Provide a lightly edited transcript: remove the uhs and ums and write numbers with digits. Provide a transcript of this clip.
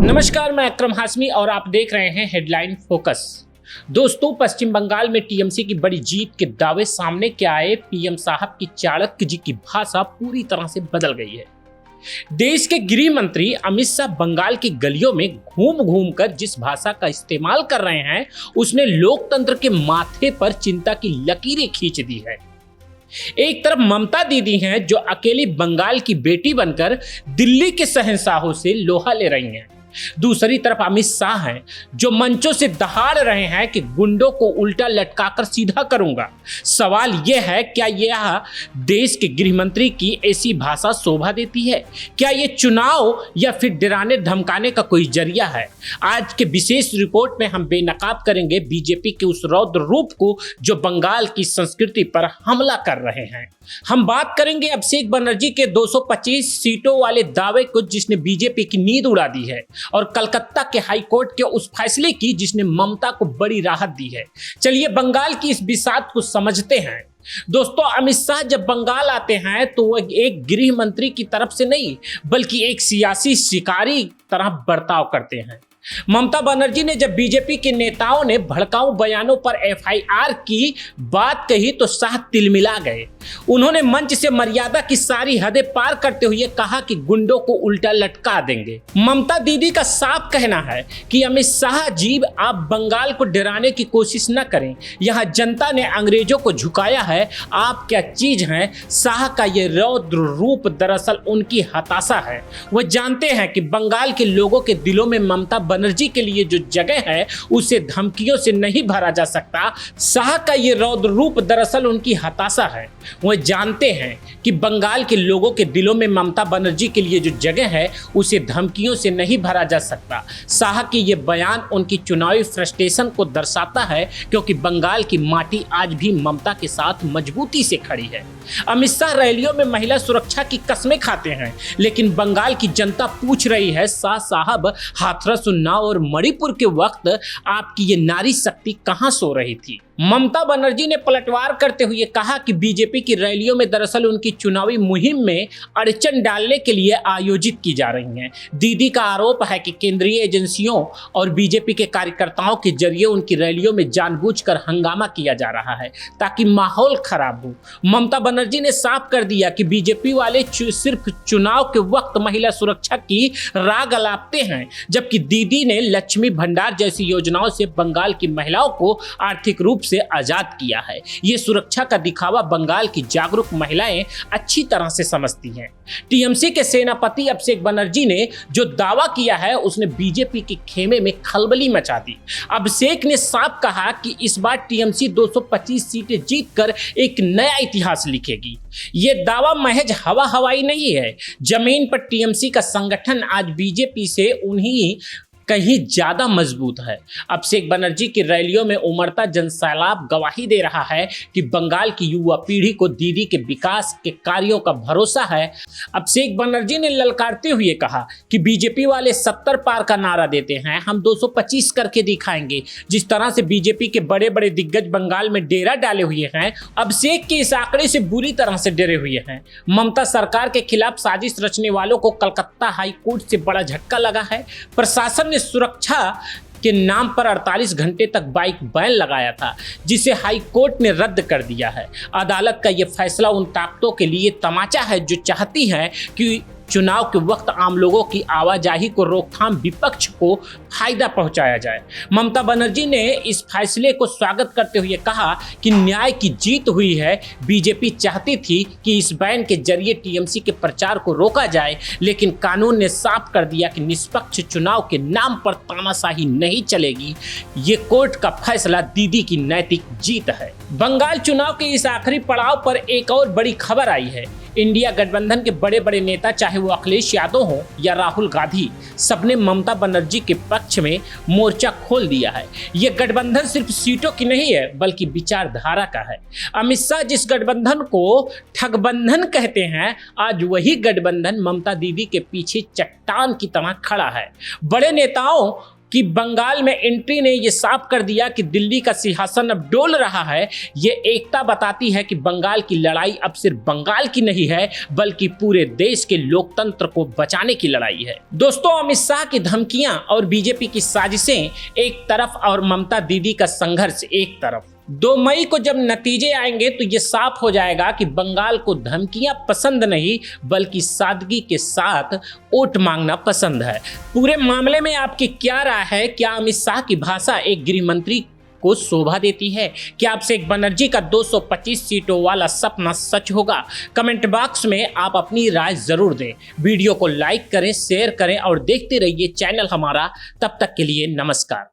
नमस्कार, मैं अकरम हाशमी और आप देख रहे हैं हेडलाइन फोकस। दोस्तों, पश्चिम बंगाल में टीएमसी की बड़ी जीत के दावे सामने क्या आए। पीएम साहब की चाणक्य जी की भाषा पूरी तरह से बदल गई है। देश के गृह मंत्री अमित शाह बंगाल की गलियों में घूम घूम कर जिस भाषा का इस्तेमाल कर रहे हैं, उसने लोकतंत्र के माथे पर चिंता की लकीरें खींच दी है। एक तरफ ममता दीदी हैं जो अकेली बंगाल की बेटी बनकर दिल्ली के शहंशाहों से लोहा ले रही हैं। दूसरी तरफ अमित शाह हैं जो मंचों से दहाड़ रहे हैं कि गुंडों को उल्टा लटकाकर सीधा करूंगा। सवाल यह है, क्या यह देश के गृह मंत्री की ऐसी भाषा शोभा देती है? क्या यह चुनाव या फिर डराने धमकाने का कोई जरिया है? आज के विशेष रिपोर्ट में हम बेनकाब करेंगे बीजेपी के उस रौद्र रूप को जो बंगाल की संस्कृति पर हमला कर रहे हैं। हम बात करेंगे अभिषेक बनर्जी के 225 सीटों वाले दावे को जिसने बीजेपी की नींद उड़ा दी है, और कलकत्ता के हाई कोर्ट के उस फैसले की जिसने ममता को बड़ी राहत दी है। चलिए बंगाल की इस बिसात को समझते हैं। दोस्तों, अमित शाह जब बंगाल आते हैं तो वह एक गृह मंत्री की तरफ से नहीं बल्कि एक सियासी शिकारी तरह बर्ताव करते हैं। ममता बनर्जी ने जब बीजेपी के नेताओं ने भड़काऊ बयानों पर एफआईआर की बात कही तो शाह तिलमिला गए। उन्होंने मंच से मर्यादा की सारी हदें पार करते हुए कहा कि गुंडों को उल्टा लटका देंगे। ममता दीदी का साफ कहना है कि अमित शाह जी, आप बंगाल को डराने की कोशिश न करें। यहाँ जनता ने अंग्रेजों को झुकाया है, आप क्या चीज हैं। शाह का ये रौद्र रूप दरअसल उनकी हताशा है। वह जानते हैं कि बंगाल के लोगों के दिलों में ममता बनर्जी के लिए जो जगह है उसे धमकियों से नहीं भरा जा सकता। शाह का ये रौद्र रूप दरअसल उनकी हताशा है। वह जानते हैं कि बंगाल के लोगों के दिलों में ममता बनर्जी के लिए जो जगह है उसे धमकियों से नहीं भरा जा सकता। शाह की ये बयान उनकी चुनावी फ्रस्ट्रेशन को दर्शाता है, क्योंकि बंगाल की माटी आज भी ममता के साथ मजबूती से खड़ी है। अमित शाह रैलियों में महिला सुरक्षा की कस्में खाते हैं, लेकिन बंगाल की जनता पूछ रही है, शाह साहब, हाथरस, उन्नाव और मणिपुर के वक्त आपकी ये नारी शक्ति कहां सो रही थी? ममता बनर्जी ने पलटवार करते हुए कहा कि बीजेपी की रैलियों में दरअसल उनकी चुनावी मुहिम में अड़चन डालने के लिए आयोजित की जा रही हैं। दीदी का आरोप है कि केंद्रीय एजेंसियों और बीजेपी के कार्यकर्ताओं के जरिए उनकी रैलियों में जानबूझकर हंगामा किया जा रहा है ताकि माहौल खराब हो। ममता बनर्जी ने साफ कर दिया कि बीजेपी वाले सिर्फ चुनाव के वक्त महिला सुरक्षा की राग अलापते हैं, जबकि दीदी ने लक्ष्मी भंडार जैसी योजनाओं से बंगाल की महिलाओं को आर्थिक रूप से आजाद किया है। ये सुरक्षा का दिखावा बंगाल की जागरूक महिलाएं अच्छी तरह से समझती हैं। टीएमसी के सेनापति अभिषेक बनर्जी ने जो दावा किया है उसने बीजेपी के खेमे में खलबली मचा दी। अभिषेक ने साफ कहा कि इस बार टीएमसी 225 सीटें जीतकर एक नया इतिहास लिखेगी। ये दावा महज हवा हवाई नहीं है। जमीन पर टीएमसी का संगठन आज बीजेपी से उन्हीं कहीं ज्यादा मजबूत है। अभिषेक बनर्जी की रैलियों में उमड़ता जनसैलाब गवाही दे रहा है कि बंगाल की युवा पीढ़ी को दीदी के विकास के कार्यों का भरोसा है। अभिषेक बनर्जी ने ललकारते हुए कहा कि बीजेपी वाले 70 पार का नारा देते हैं, हम 225 करके दिखाएंगे। जिस तरह से बीजेपी के बड़े बड़े दिग्गज बंगाल में डेरा डाले हुए हैं, अभिषेक के इस आंकड़े से बुरी तरह से डरे हुए हैं। ममता सरकार के खिलाफ साजिश रचने वालों को कलकत्ता हाई कोर्ट से बड़ा झटका लगा है। प्रशासन सुरक्षा के नाम पर 48 घंटे तक बाइक बैन लगाया था, जिसे हाई कोर्ट ने रद्द कर दिया है। अदालत का यह फैसला उन ताकतों के लिए तमाचा है जो चाहती हैं कि चुनाव के वक्त आम लोगों की आवाजाही को रोकथाम विपक्ष को फायदा पहुंचाया जाए। ममता बनर्जी ने इस फैसले को स्वागत करते हुए कहा कि न्याय की जीत हुई है। बीजेपी चाहती थी कि इस बैन के जरिए टीएमसी के प्रचार को रोका जाए, लेकिन कानून ने साफ कर दिया कि निष्पक्ष चुनाव के नाम पर तानाशाही नहीं चलेगी। ये कोर्ट का फैसला दीदी की नैतिक जीत है। बंगाल चुनाव के इस आखिरी पड़ाव पर एक और बड़ी खबर आई है। इंडिया गठबंधन के बड़े बड़े नेता, चाहे वो अखिलेश यादव हो या राहुल गांधी, सबने ममता बनर्जी के पक्ष में मोर्चा खोल दिया है। ये गठबंधन सिर्फ सीटों की नहीं है बल्कि विचारधारा का है। अमित शाह जिस गठबंधन को ठगबंधन कहते हैं, आज वही गठबंधन ममता दीदी के पीछे चट्टान की तरह खड़ा है। बड़े नेताओं कि बंगाल में एंट्री ने यह साफ कर दिया कि दिल्ली का सिंहासन अब डोल रहा है। ये एकता बताती है कि बंगाल की लड़ाई अब सिर्फ बंगाल की नहीं है, बल्कि पूरे देश के लोकतंत्र को बचाने की लड़ाई है। दोस्तों, अमित शाह की धमकियां और बीजेपी की साजिशें एक तरफ और ममता दीदी का संघर्ष एक तरफ। 2 मई को जब नतीजे आएंगे तो ये साफ हो जाएगा कि बंगाल को धमकियां पसंद नहीं, बल्कि सादगी के साथ वोट मांगना पसंद है। पूरे मामले में आपकी क्या राय है? क्या अमित शाह की भाषा एक गृह मंत्री को शोभा देती है? क्या अभिषेक बनर्जी का 225 सीटों वाला सपना सच होगा? कमेंट बॉक्स में आप अपनी राय जरूर दें। वीडियो को लाइक करें, शेयर करें और देखते रहिए चैनल हमारा। तब तक के लिए नमस्कार।